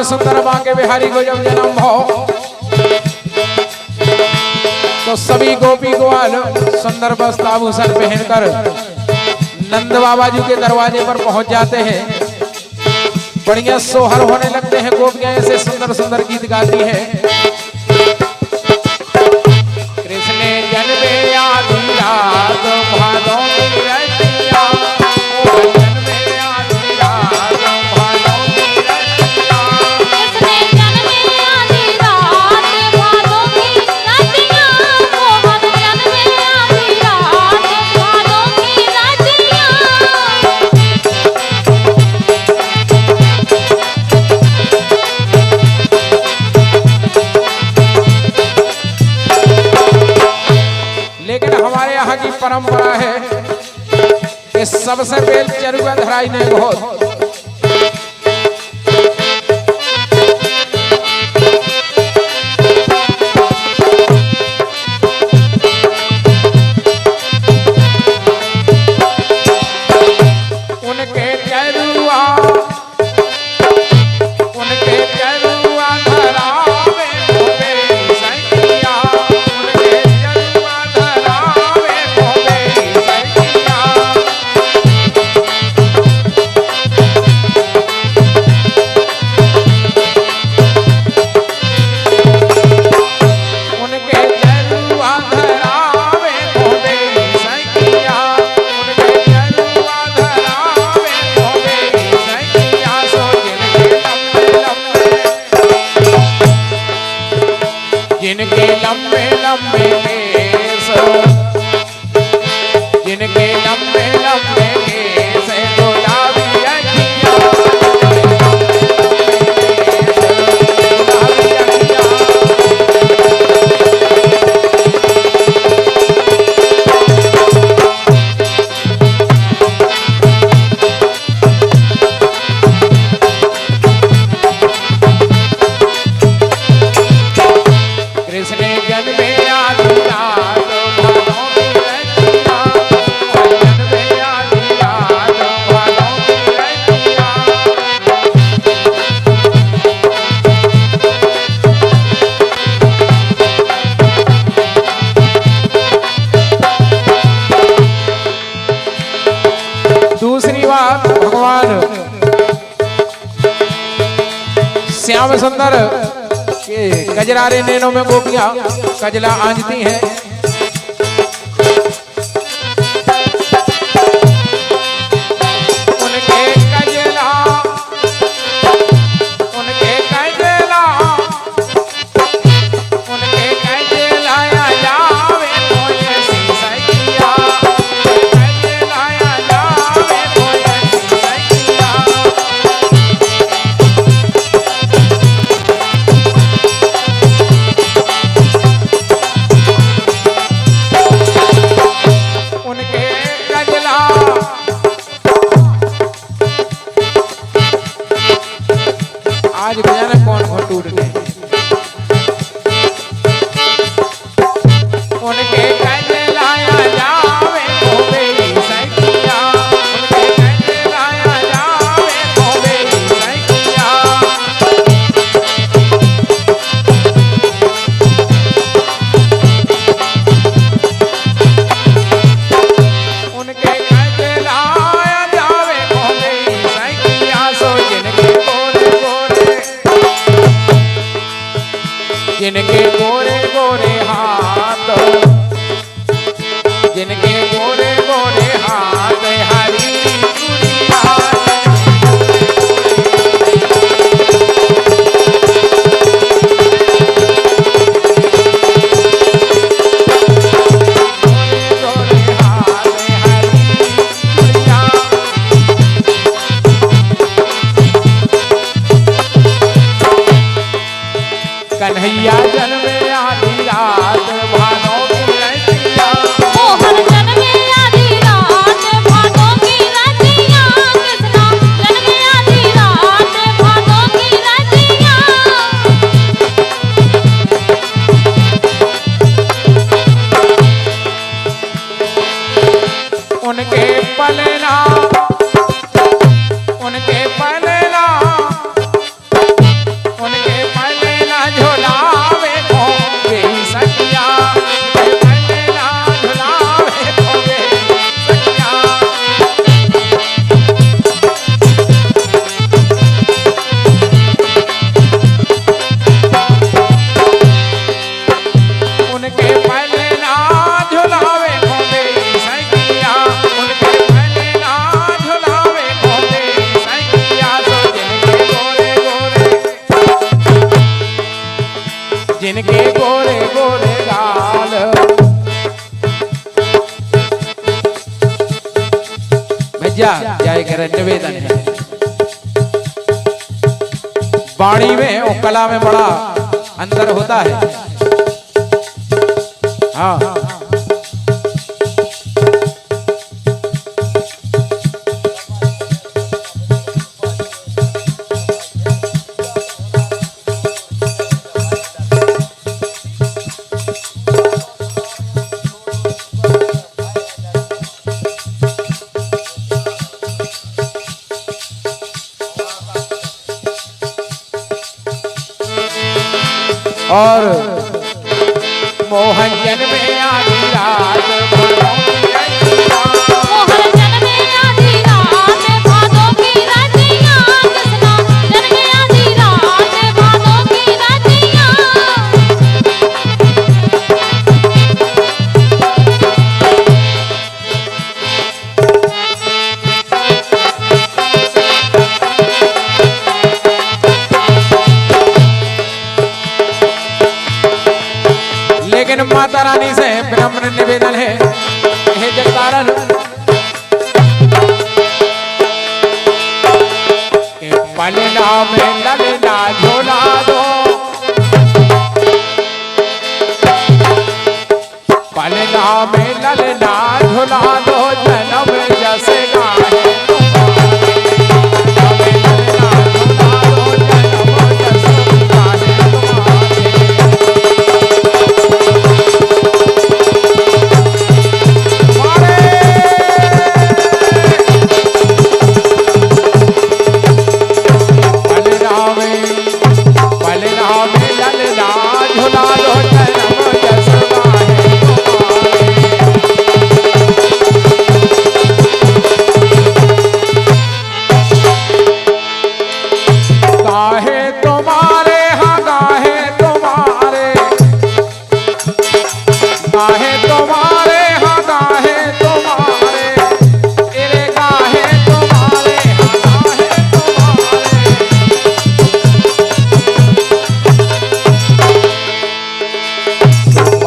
सुंदर बांके बिहारी को जब जन्म हो तो सभी गोपी ग्वाल सुंदर वस्त्र आभूषण पहनकर नंद बाबा जी के दरवाजे पर पहुंच जाते हैं। बढ़िया सोहर होने लगते हैं। गोपियां ऐसे सुंदर सुंदर गीत गाती है। कृष्ण जन्मे आदि रात भादों की रतिया, जन्मे आदि रात भादों की रतिया, कृष्ण जन्मे आदि रात भादों की रतिया, मोहन जन्मे आदि रात भादों की रतिया। लेकिन हमारे यहाँ की परंपरा है कि सबसे पहले चरुआ धराई ने बहुत उनके चरुआ धरावे गोबे सैया, उनके चरुआ धरावे गोबे सैया। उनके चरुआ धरावे गोबे सैया, उनके चरुआ धरावे गोबे सैया। सो जिनके लंबे लंबे केस, जिनके लंबे लंबे केस गुलाबी अखियाँ, गुलाबी अखियाँ। कृष्ण जन्मे आदि रात भादों की रतिया, जन्मे आदि रात भादों की रतिया। दूसरी बात, भगवान श्याम सुंदर के कजरारे नैनों में गोपियां कजला आंजती हैं। उनके कजला, उनके कजला, उनके कजला जावे कोई सैया, कजला जावे कोई सैया। उनके कजला, आज जाने कौन कौन टूटने। उनके कजला जावे गोबे सैया, उनके कजला जावे गोबे सैया। उनके कजला जावे गोबे सैया। सो जिनके गोरे गोरे, जिनके गोरे गोरे हाथ, जिनके गोरे गोरे हाथ हरी चूड़िया, गोरे हाथ हरी चूड़िया। कन्हैया जन्मे आदि रात भादों की रतिया, मोहन जन्मे आदि रात भादों की रतिया, कृष्ण जन्मे आदि रात भादों की रतिया। उनके पलना, उनके पलना, जिनके गोरे गोरे गाल। भैया जय कर निवेदन है, वाणी में और कला में बड़ा अंतर होता है। हाँ और मोहन जन में आधी रात मोहन जन में आधी रात भादों की रातियां, कृष्णा जन में आधी रात भादों की रातियां। लेकिन माता रानी से विनम्र निवेदन है, हे जगतारण के पलना में ललना झोला दो, पलना में ललना झोला दो, जन्म जैसे गाहे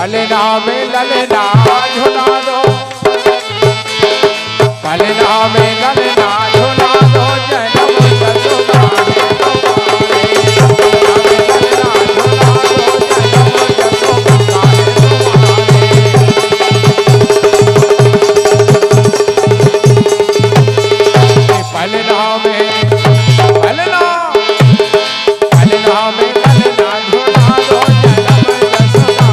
पलना में ललना झुला दो, पलना में ललना झुला दो, जन्म जसुगा पलना में पलना पलना में ललना झुला दो, जन्म जसुगा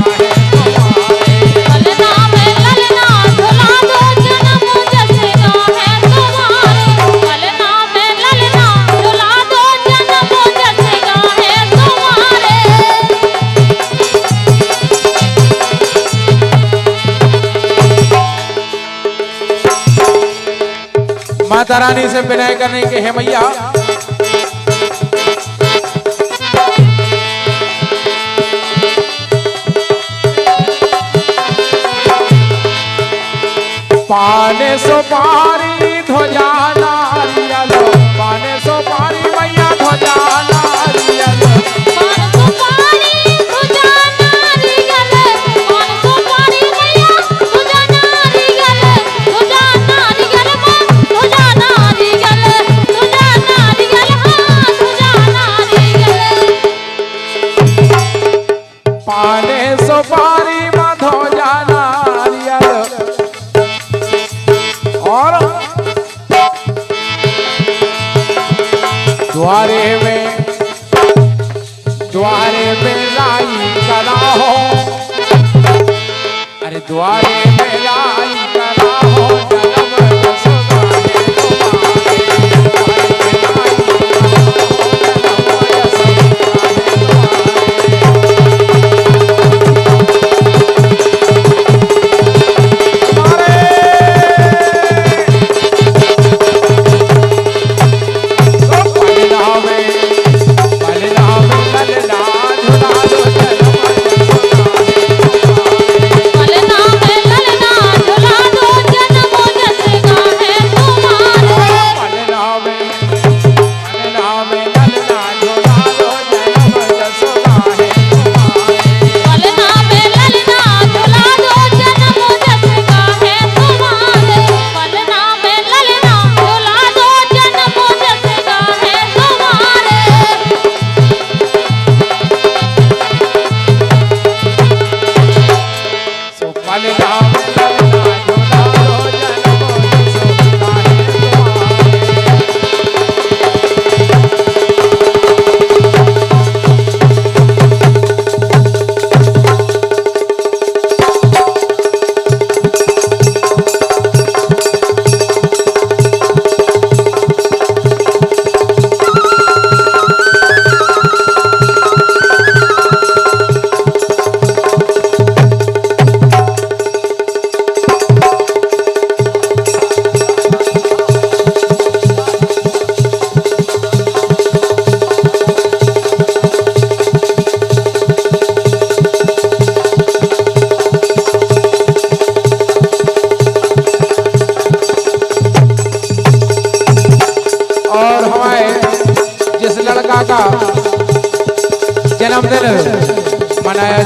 पलना में ललना झुला दो, जन्म जसेगा है तुम्हारे। पलना में ललना झुला दो, जन्म जसेगा है तुम्हारे। माता रानी से विनय करने के है मैया, पाने सुपारी ध्वजा नारियल, पाने सुपारी मैया ध्वजा नारियल, पान सुपारी तुझा नारियल, पान सुपारी मैया तुझा नारियल, तुझा नारियल मां तुझा नारियल, तुझा नारियल हां तुझा नारियल। पाने सुपारी में ध्वजा नारियल, और द्वारे में लाई करा हो, अरे द्वारे में लाई करा हो, जन्म जसुगा है तुम्हारे, द्वारे में लाई करा हो, जन्म जसुगा है तुम्हारे। पलना में ललना झुला दो, जन्म जसुगा है तुम्हारे। पलना में ललना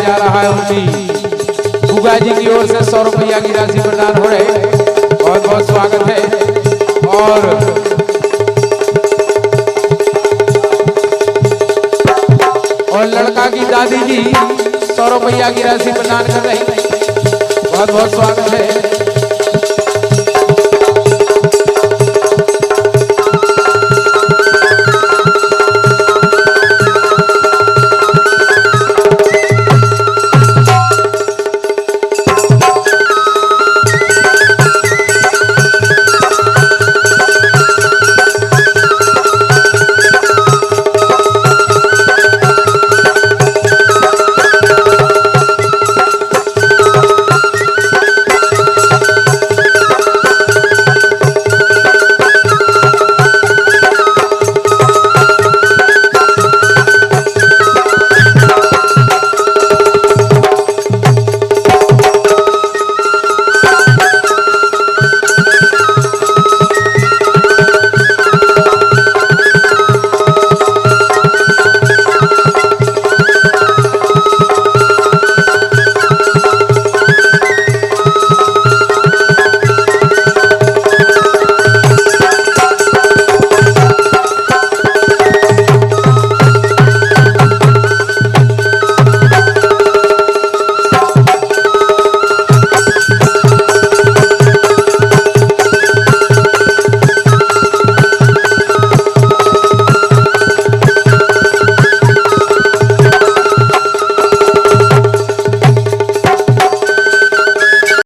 जा रहा है उनकी बुआ जी की ओर से 100 रुपया की राशि प्रदान हो रहे। बहुत बहुत स्वागत है। और लड़का की दादी जी 100 रुपया की राशि प्रदान कर रही। बहुत बहुत स्वागत है।